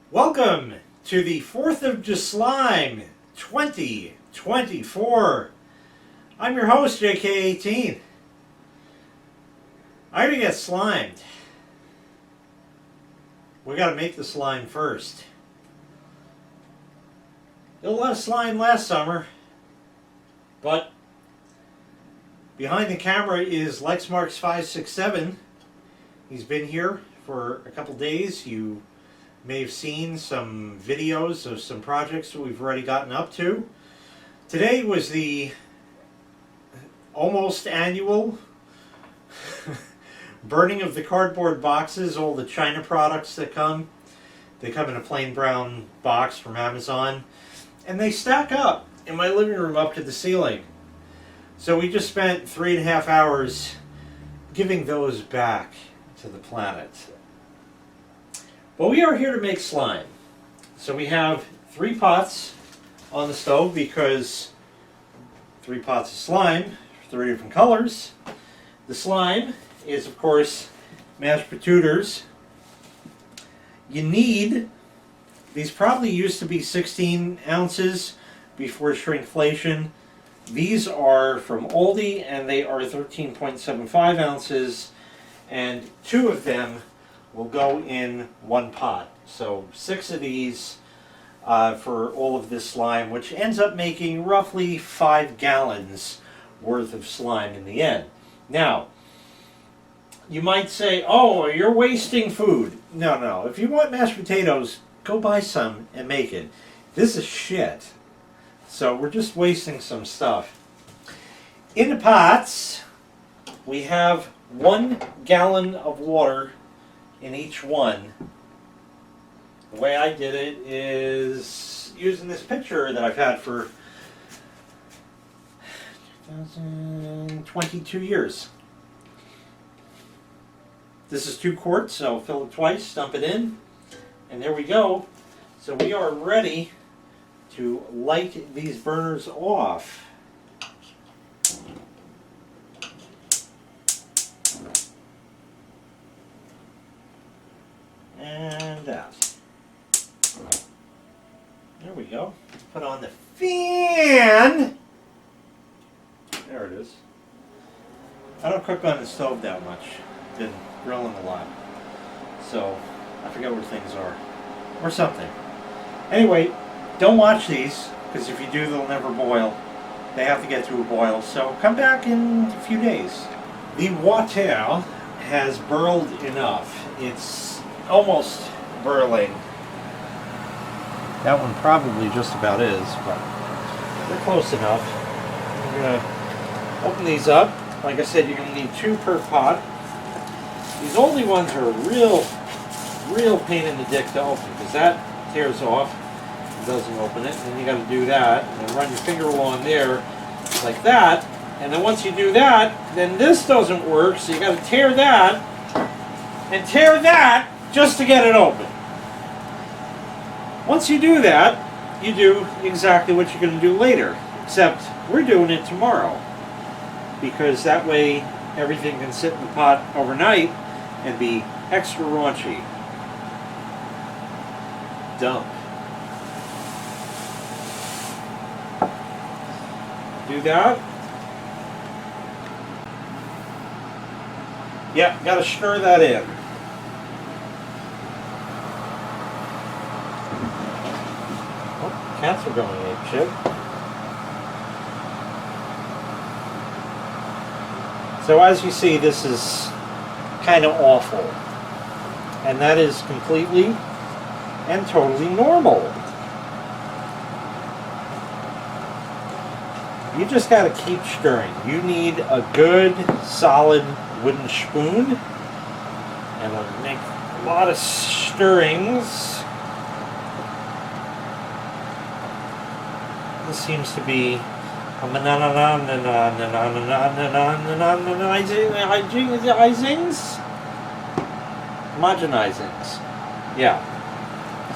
Welcome to the 4th of Slime 2024. I'm your host, JK18. I'm going to get slimed. We got to make the slime first. Did a lot of slime last summer, but behind the camera is Lexmarks567. He's been here for a couple days. You may have seen some videos of some projects that we've already gotten up to. Today was the almost annual burning of the cardboard boxes, all the China products that come. They come in a plain brown box from Amazon, and they stack up in my living room up to the ceiling. So we just spent 3.5 hours giving those back to the planet. Well, we are here to make slime. So we have 3 pots on the stove because 3 pots of slime, 3 different colors. The slime is, of course, mashed potatoes. You need, these probably used to be 16 ounces before shrinkflation. These are from Aldi and they are 13.75 ounces, and 2 of them will go in 1 pot. So 6 of these for all of this slime, which ends up making roughly 5 gallons worth of slime in the end. Now, you might say, oh, you're wasting food. No. If you want mashed potatoes, go buy some and make it. This is shit. So we're just wasting some stuff. In the pots, we have 1 gallon of water in each one. The way I did it is using this pitcher that I've had for 22 years. This is 2 quarts, so fill it twice, dump it in, and there we go. So we are ready to light these burners off. And out. There we go. Put on the fan. There it is. I don't cook on the stove that much. Been grilling a lot. So I forget where things are. Or something. Anyway, don't watch these, because if you do, they'll never boil. They have to get to a boil. So come back in a few days. The water has burled enough. It's almost burling. That one probably just about is, but they're close enough. We're going to open these up. Like I said, you're going to need 2 per pot. These oldie ones are a real pain in the dick to open, because that tears off. It doesn't open it. And then you got to do that, and then run your finger along there like that. And then once you do that, then this doesn't work, so you got to tear that and tear that just to get it open. Once you do that, you do exactly what you're going to do later, except we're doing it tomorrow, because that way everything can sit in the pot overnight and be extra raunchy. Dump. Do that. Yep, got to stir that in. Cats are going apeshit. So as you see, this is kind of awful. And that is completely and totally normal. You just got to keep stirring. You need a good, solid wooden spoon. And I'll make a lot of stirrings. This seems to be homogenizings. Yeah.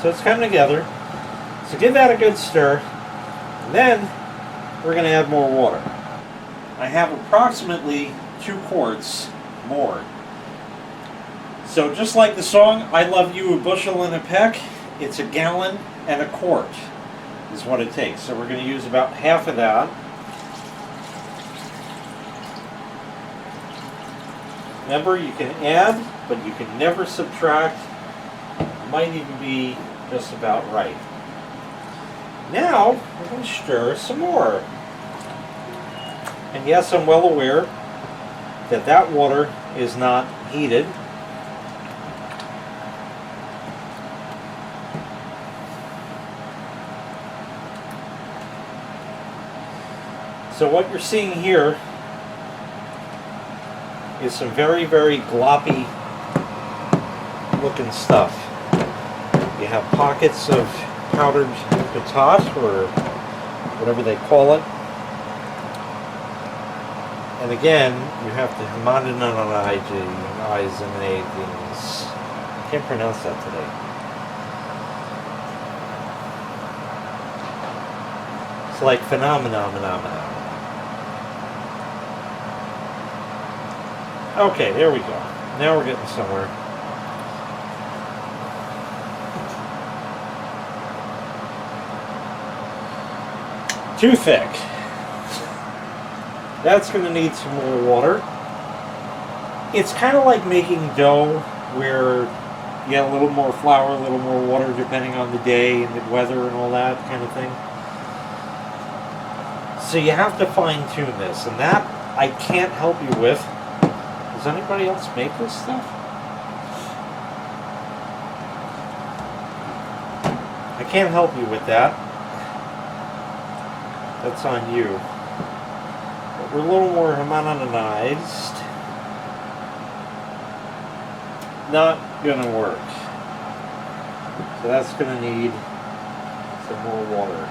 So it's coming together. So give that a good stir. And then we're going to add more water. I have approximately 2 quarts more. So just like the song, I love you a bushel and a peck, It's a gallon and a quart is what it takes. So we're going to use about half of that. Remember, you can add, but you can never subtract. Might even be just about right. Now, we're going to stir some more. And yes, I'm well aware that that water is not heated. So what you're seeing here is some very, very gloppy looking stuff. You have pockets of powdered potash, or whatever they call it. And again, you have to homogenize things. Can't pronounce that today. It's like phenomena. Okay, there we go. Now we're getting somewhere. Too thick. That's going to need some more water. It's kind of like making dough where you get a little more flour, a little more water depending on the day and the weather and all that kind of thing. So you have to fine tune this, and that I can't help you with. Does anybody else make this stuff? I can't help you with that. That's on you. But we're a little more homogenized. Not gonna work. So that's gonna need some more water.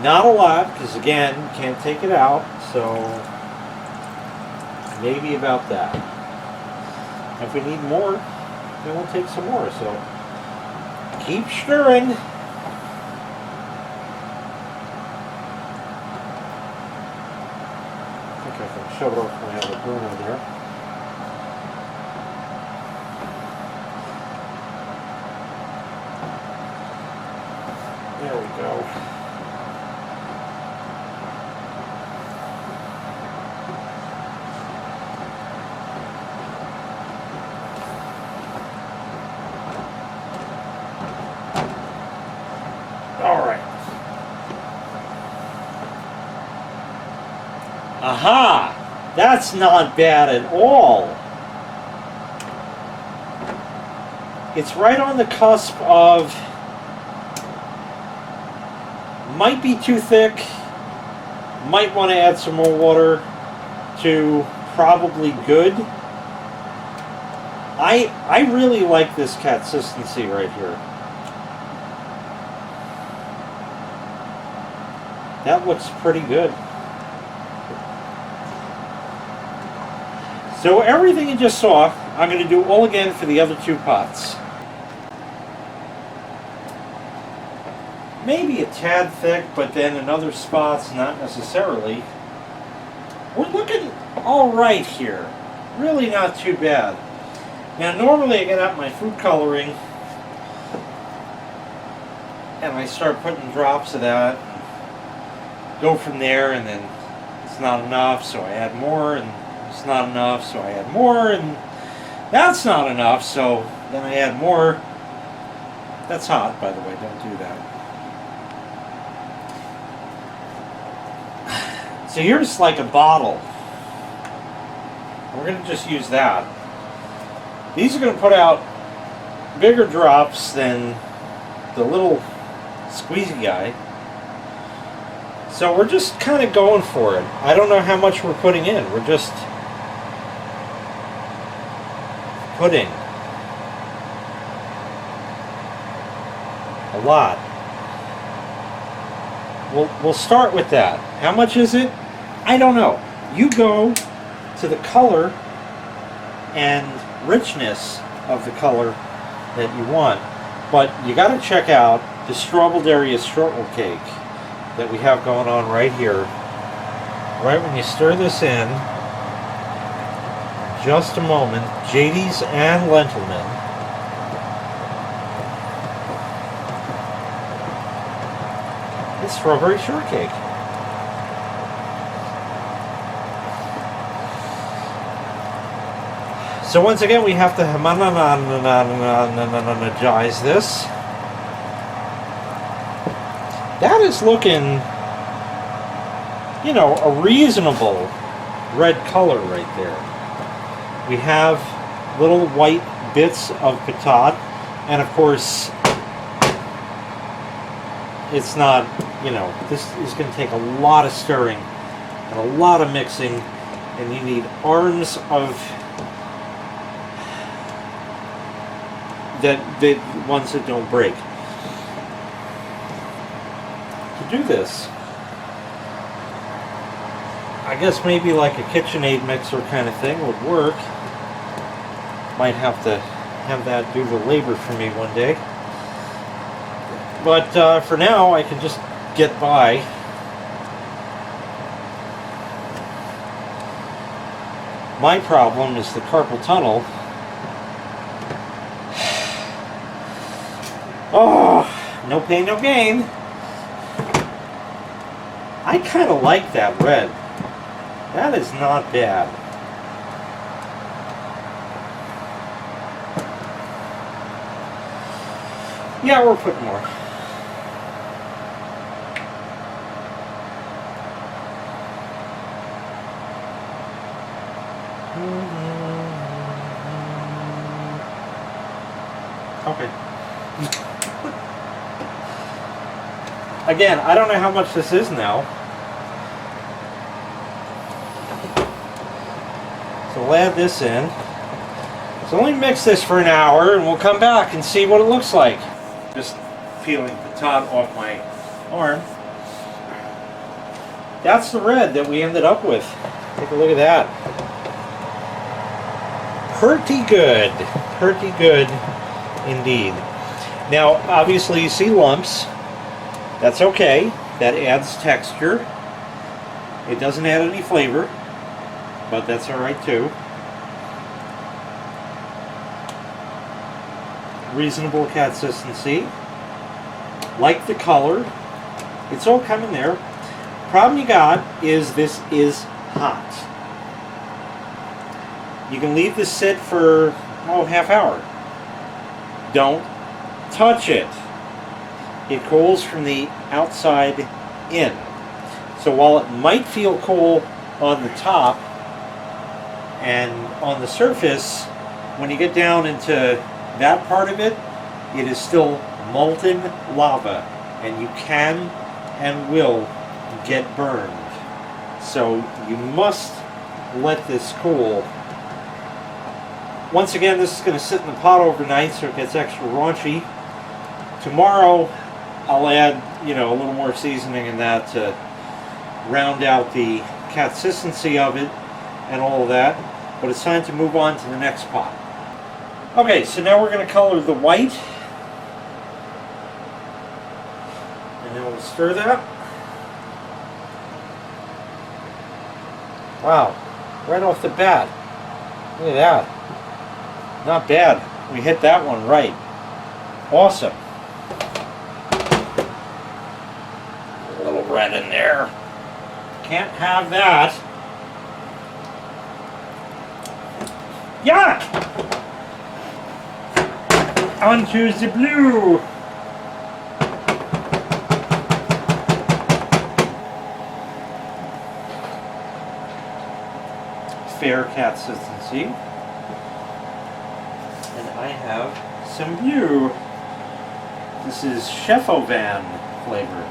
Not a lot, because again, you can't take it out, so maybe about that. If we need more, then we'll take some more. So keep stirring. I think I can shove it off my other burner there. There we go. All right. Aha! That's not bad at all. It's right on the cusp of might be too thick, might want to add some more water, to probably good. I really like this consistency right here. That looks pretty good. So everything you just saw, I'm going to do all again for the other two pots. Maybe a tad thick, but then in other spots, not necessarily. We're looking all right here. Really not too bad. Now normally I get out my food coloring and I start putting drops of that. Go from there, and then it's not enough, so I add more, and it's not enough, so I add more, and that's not enough, so then I add more. That's hot, by the way, don't do that. So here's like a bottle. We're going to just use that. These are going to put out bigger drops than the little squeezy guy. So we're just kind of going for it. I don't know how much we're putting in. We're just putting a lot. We'll start with that. How much is it? I don't know. You go to the color and richness of the color that you want. But you got to check out the strawberry strudel cake that we have going on right here. Right when you stir this in, just a moment, JD's and Lentilman. It's strawberry shortcake. So once again, we have to homogenize this. That is looking, you know, a reasonable red color right there. We have little white bits of patat, and of course, it's not, you know, this is going to take a lot of stirring and a lot of mixing, and you need arms of the ones that don't break. To do this, I guess maybe like a KitchenAid mixer kind of thing would work. Might have to have that do the labor for me one day. But for now, I can just get by. My problem is the carpal tunnel. Oh, no pain, no gain. I kind of like that red. That is not bad. Yeah, we're putting more. Okay. Again, I don't know how much this is now. So we'll add this in. So let me mix this for an hour and we'll come back and see what it looks like. Just peeling patat off my arm. That's the red that we ended up with. Take a look at that. Pretty good. Pretty good indeed. Now, obviously you see lumps. That's okay. That adds texture. It doesn't add any flavor, but that's alright too. Reasonable consistency. Like the color. It's all coming there. Problem you got is this is hot. You can leave this sit for, oh, half hour. Don't touch it. It cools from the outside in. So while it might feel cool on the top and on the surface, when you get down into that part of it, it is still molten lava, and you can and will get burned. So you must let this cool. Once again, this is going to sit in the pot overnight so it gets extra raunchy. Tomorrow I'll add, you know, a little more seasoning in that to round out the consistency of it and all of that. But it's time to move on to the next pot. Okay, so now we're going to color the white. And then we'll stir that. Wow, right off the bat. Look at that. Not bad. We hit that one right. Awesome. A little red in there. Can't have that. Yuck! Onto the blue. Fair consistency. And I have some blue. This is Chef Ovan flavor.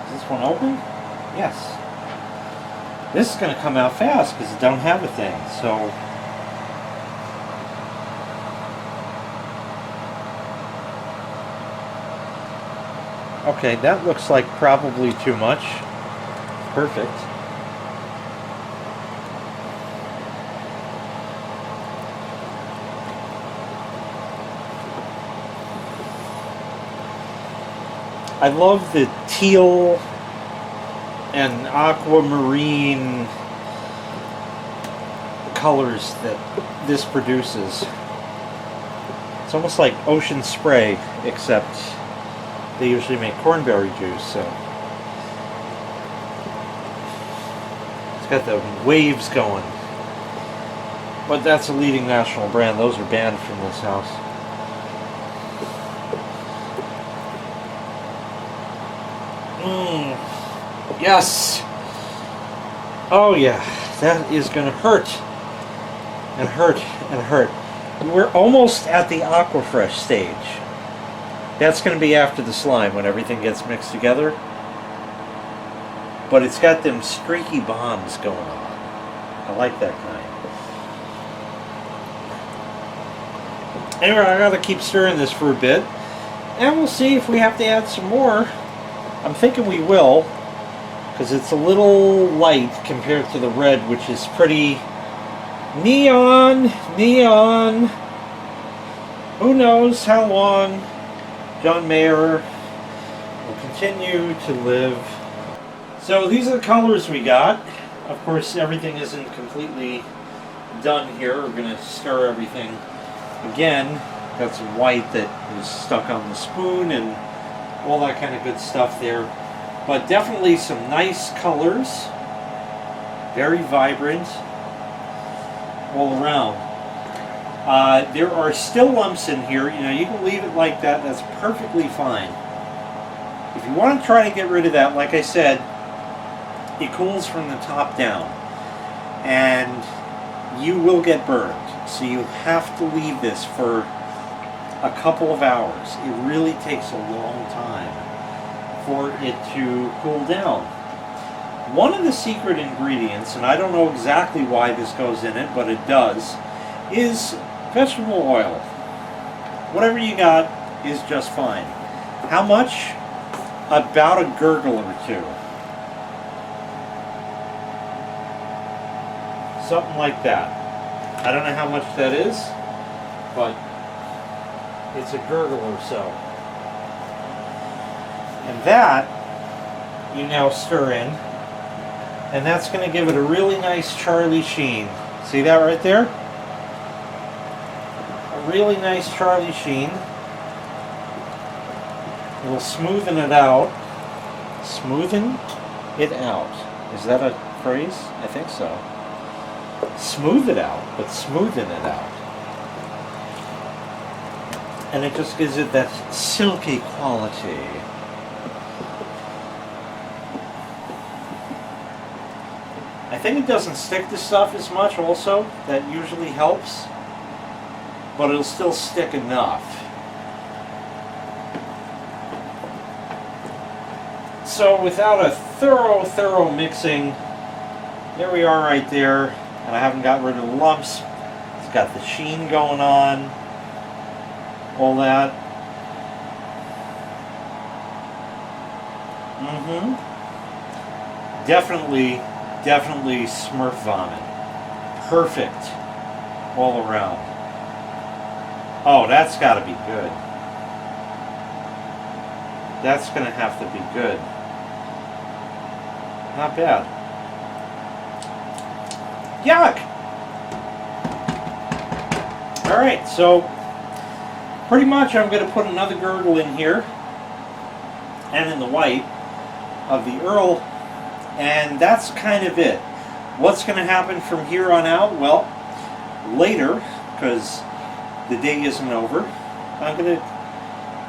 Is this one open? Yes. This is going to come out fast because it don't have a thing. So okay, that looks like probably too much. Perfect. I love the teal and aquamarine colors that this produces. It's almost like Ocean Spray, except they usually make cranberry juice, so. It's got the waves going. But that's a leading national brand. Those are banned from this house. Yes! Oh yeah, that is going to hurt. And hurt and hurt. We're almost at the Aquafresh stage. That's going to be after the slime when everything gets mixed together. But it's got them streaky bombs going on. I like that kind. Anyway, I gotta keep stirring this for a bit. And we'll see if we have to add some more. I'm thinking we will. Because it's a little light compared to the red, which is pretty neon. Who knows how long John Mayer will continue to live. So these are the colors we got. Of course, everything isn't completely done here. We're going to stir everything again. Got some white that was stuck on the spoon and all that kind of good stuff there. But definitely some nice colors. Very vibrant all around. There are still lumps in here. You know, you can leave it like that. That's perfectly fine. If you want to try to get rid of that, like I said, it cools from the top down. And you will get burned. So you have to leave this for a couple of hours. It really takes a long time for it to cool down. One of the secret ingredients, and I don't know exactly why this goes in it, but it does, is vegetable oil. Whatever you got is just fine. How much? About a gurgle or two. Something like that. I don't know how much that is, but it's a gurgle or so. And that you now stir in, and that's going to give it a really nice Charlie sheen. See that right there? A really nice Charlie sheen. We'll smoothen it out. Smoothen it out. Is that a phrase? I think so. Smooth it out, but smoothen it out. And it just gives it that silky quality. I think it doesn't stick to stuff as much also. That usually helps. But it'll still stick enough. So without a thorough mixing, there we are right there. And I haven't got rid of the lumps. It's got the sheen going on. All that. Definitely Smurf vomit. Perfect all around. Oh, that's got to be good. That's going to have to be good. Not bad. Yuck! Alright, so pretty much I'm going to put another gurgle in here and in the white of the Earl, and that's kind of it. What's going to happen from here on out? Well, later, because the day isn't over, I'm going to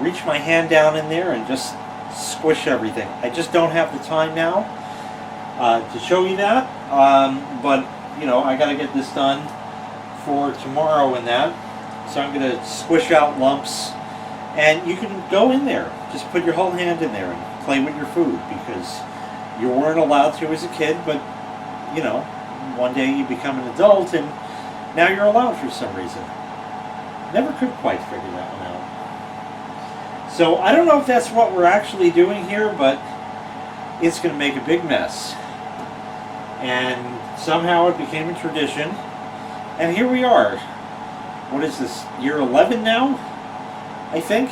reach my hand down in there and just squish everything. I just don't have the time now to show you that, but you know, I got to get this done for tomorrow and that. So I'm going to squish out lumps, and you can go in there. Just put your whole hand in there and play with your food, because you weren't allowed to as a kid, but you know, one day you become an adult and now you're allowed for some reason. Never could quite figure that one out. So I don't know if that's what we're actually doing here, but it's going to make a big mess. And somehow it became a tradition. And here we are. What is this, year 11 now? I think?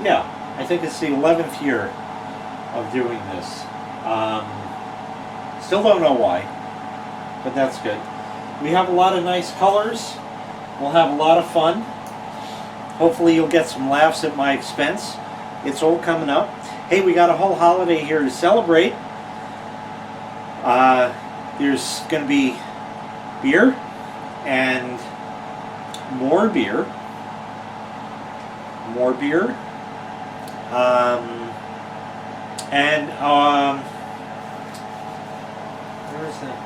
Yeah, I think it's the 11th year of doing this. Still don't know why, but that's good. We have a lot of nice colors. We'll have a lot of fun. Hopefully you'll get some laughs at my expense. It's all coming up. Hey, we got a whole holiday here to celebrate. There's going to be beer and more beer. More beer. Where is that?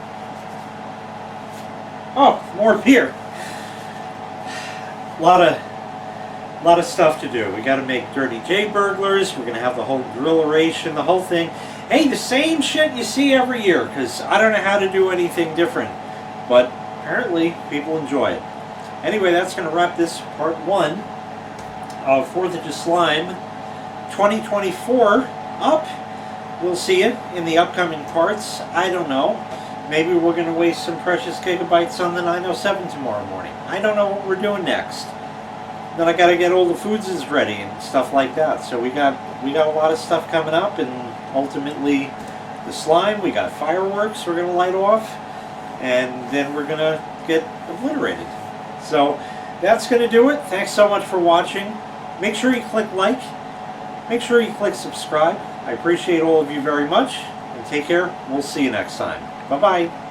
Oh, more beer. A lot of stuff to do. We got to make Dirty J burglars. We're going to have the whole grilleration, the whole thing. Hey, the same shit you see every year, because I don't know how to do anything different. But apparently, people enjoy it. Anyway, that's going to wrap this part 1 of 4th of Slime 2024 up. We'll see it in the upcoming parts. I don't know. Maybe we're going to waste some precious gigabytes on the 907 tomorrow morning. I don't know what we're doing next. Then I got to get all the foods ready and stuff like that. So we got a lot of stuff coming up, and ultimately the slime. We got fireworks we're going to light off, and then we're going to get obliterated. So that's going to do it. Thanks so much for watching. Make sure you click like. Make sure you click subscribe. I appreciate all of you very much. And take care. We'll see you next time. Bye-bye.